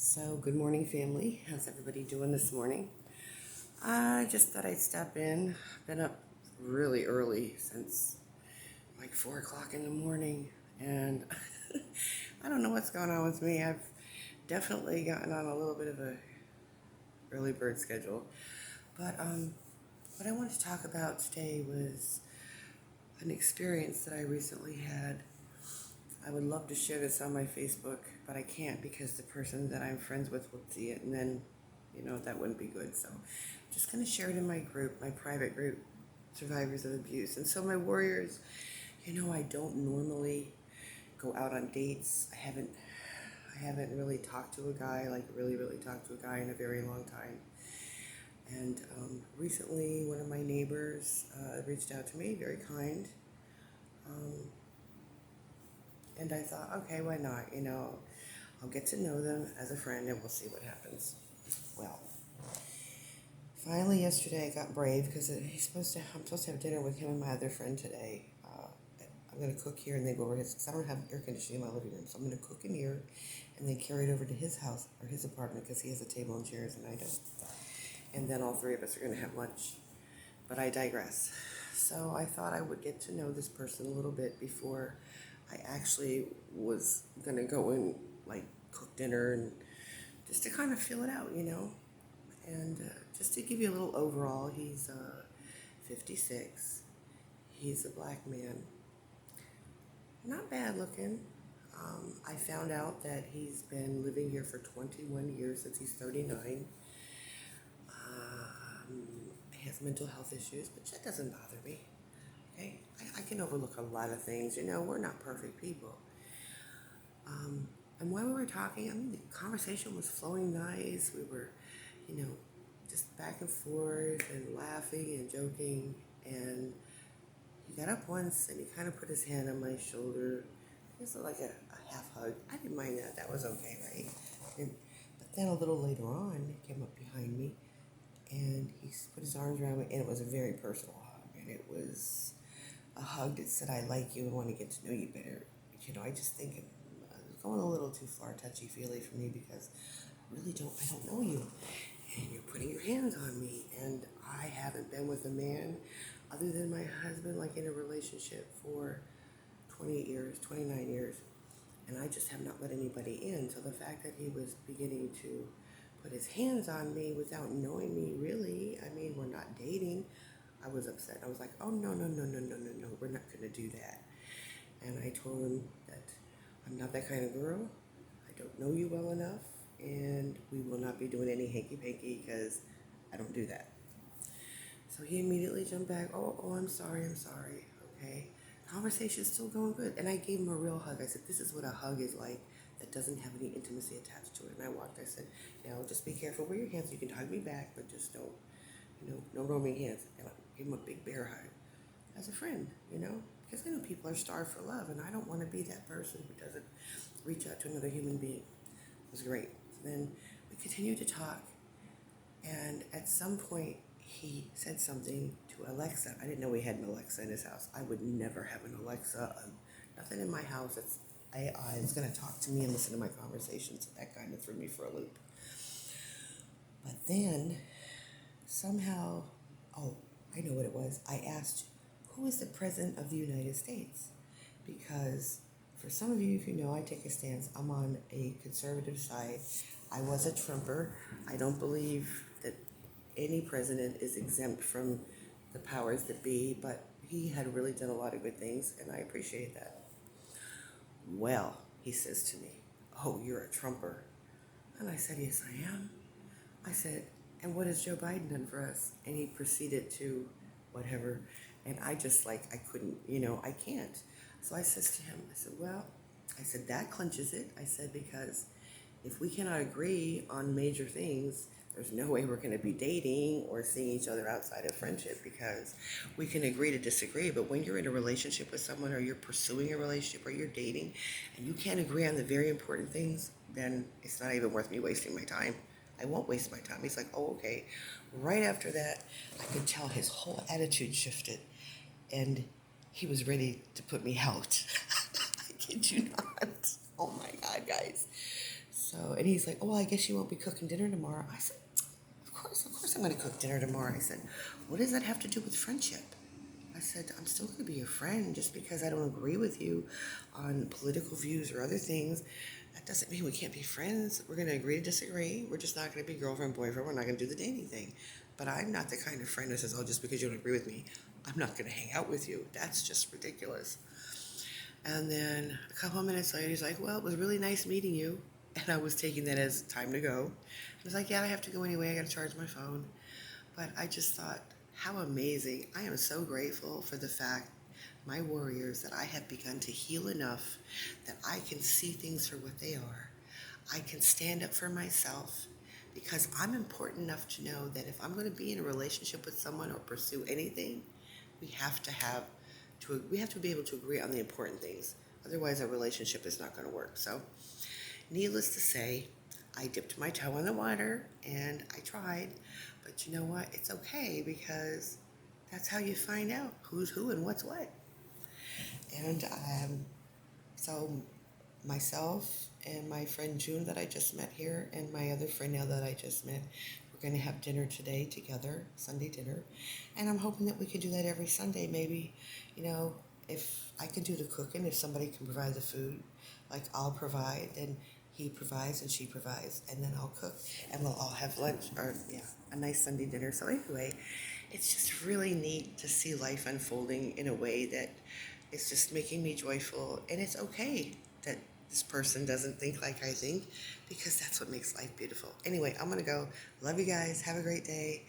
So, good morning, family. How's everybody doing this morning? I just thought I'd stop in. Been up really early since like 4 o'clock in the morning, and I don't know what's going on with me. I've definitely gotten on a little bit of a early bird schedule, but what I wanted to talk about today was an experience that I recently had. I would love to share this on my Facebook, but I can't because the person that I'm friends with will see it, and then, that wouldn't be good. So, I'm just going to share it in my group, my private group, Survivors of Abuse. And so, my warriors, I don't normally go out on dates. I haven't really talked to a guy, like really talked to a guy in a very long time. And recently, one of my neighbors reached out to me, very kind. Um, And I thought, okay, why not? I'll get to know them as a friend and we'll see what happens. Well, finally yesterday I got brave because I'm supposed to have dinner with him and my other friend today. I'm going to cook here and then go over his, because I don't have air conditioning in my living room. So I'm going to cook in here and then carry it over to his house or his apartment because he has a table and chairs and I don't. And then all three of us are going to have lunch. But I digress. So I thought I would get to know this person a little bit before I actually was gonna go and like cook dinner and just to kind of feel it out. And just to give you a little overall, he's 56. He's a black man, not bad looking. I found out that he's been living here for 21 years since he's 39. He has mental health issues, but that doesn't bother me. Okay, I can overlook a lot of things. We're not perfect people. And while we were talking, the conversation was flowing nice. We were, you know, just back and forth and laughing and joking. And he got up once and he kind of put his hand on my shoulder. It was like a half hug. I didn't mind that. That was okay, right? But then a little later on, he came up behind me and he put his arms around me, and it was a very personal hug. And it was a hug that said, I like you and want to get to know you better. I just think it was going a little too far touchy-feely for me because I don't know you. And you're putting your hands on me. And I haven't been with a man other than my husband, like in a relationship for 28 years, 29 years. And I just have not let anybody in. So the fact that he was beginning to put his hands on me without knowing me really, we're not dating. I was upset. I was like, oh, no, we're not going to do that. And I told him that I'm not that kind of girl. I don't know you well enough, and we will not be doing any hanky-panky because I don't do that. So he immediately jumped back, oh, I'm sorry, okay. Conversation's still going good. And I gave him a real hug. I said, this is what a hug is like that doesn't have any intimacy attached to it. And I said, now just be careful where your hands. You can hug me back, but just don't, no roaming hands. And I gave him a big bear hug as a friend, because I know people are starved for love, and I don't want to be that person who doesn't reach out to another human being. It was great. Then we continued to talk, and at some point, he said something to Alexa. I didn't know we had an Alexa in his house. I would never have an Alexa. Nothing in my house that's AI is going to talk to me and listen to my conversations. That kind of threw me for a loop. But then, somehow, oh, I know what it was. I asked, who is the President of the United States? Because for some of you, if you know, I take a stance. I'm on a conservative side. I was a Trumper. I don't believe that any president is exempt from the powers that be, but he had really done a lot of good things, and I appreciate that. Well, he says to me, oh, you're a Trumper. And I said, yes, I am. I said, and what has Joe Biden done for us? And he proceeded to whatever. And I just I couldn't, I can't. So I says to him, I said, that clinches it. I said, because if we cannot agree on major things, there's no way we're going to be dating or seeing each other outside of friendship, because we can agree to disagree. But when you're in a relationship with someone, or you're pursuing a relationship, or you're dating, and you can't agree on the very important things, then it's not even worth me wasting my time. I won't waste my time. He's like, oh, okay. Right after that, I could tell his whole attitude shifted, and he was ready to put me out. I kid you not. Oh my God, guys. So, and he's like, oh, well, I guess you won't be cooking dinner tomorrow. I said, of course I'm going to cook dinner tomorrow. I said, what does that have to do with friendship? I said, I'm still going to be your friend just because I don't agree with you on political views or other things. That doesn't mean we can't be friends. We're going to agree to disagree. We're just not going to be girlfriend, boyfriend. We're not going to do the dating thing. But I'm not the kind of friend that says, oh, just because you don't agree with me, I'm not going to hang out with you. That's just ridiculous. And then a couple of minutes later, he's like, well, it was really nice meeting you. And I was taking that as time to go. I was like, yeah, I have to go anyway. I got to charge my phone. But I just thought, how amazing. I am so grateful for the fact, my warriors, that I have begun to heal enough that I can see things for what they are. I can stand up for myself because I'm important enough to know that if I'm going to be in a relationship with someone or pursue anything, we have to have we have to be able to agree on the important things. Otherwise, our relationship is not going to work. So, needless to say, I dipped my toe in the water and I tried. But you know what? It's okay because that's how you find out who's who and what's what. And so myself and my friend June that I just met here and my other friend now that I just met, we're going to have dinner today together, Sunday dinner. And I'm hoping that we can do that every Sunday. Maybe, if I can do the cooking, if somebody can provide the food, like I'll provide, and he provides and she provides, and then I'll cook and we'll all have lunch or, yeah, a nice Sunday dinner. So anyway, it's just really neat to see life unfolding in a way that is just making me joyful. And it's okay that this person doesn't think like I think because that's what makes life beautiful. Anyway, I'm going to go. Love you guys. Have a great day.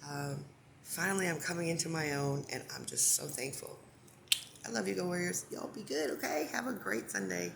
Um, Finally, I'm coming into my own and I'm just so thankful. I love you, Go Warriors. Y'all be good, okay? Have a great Sunday.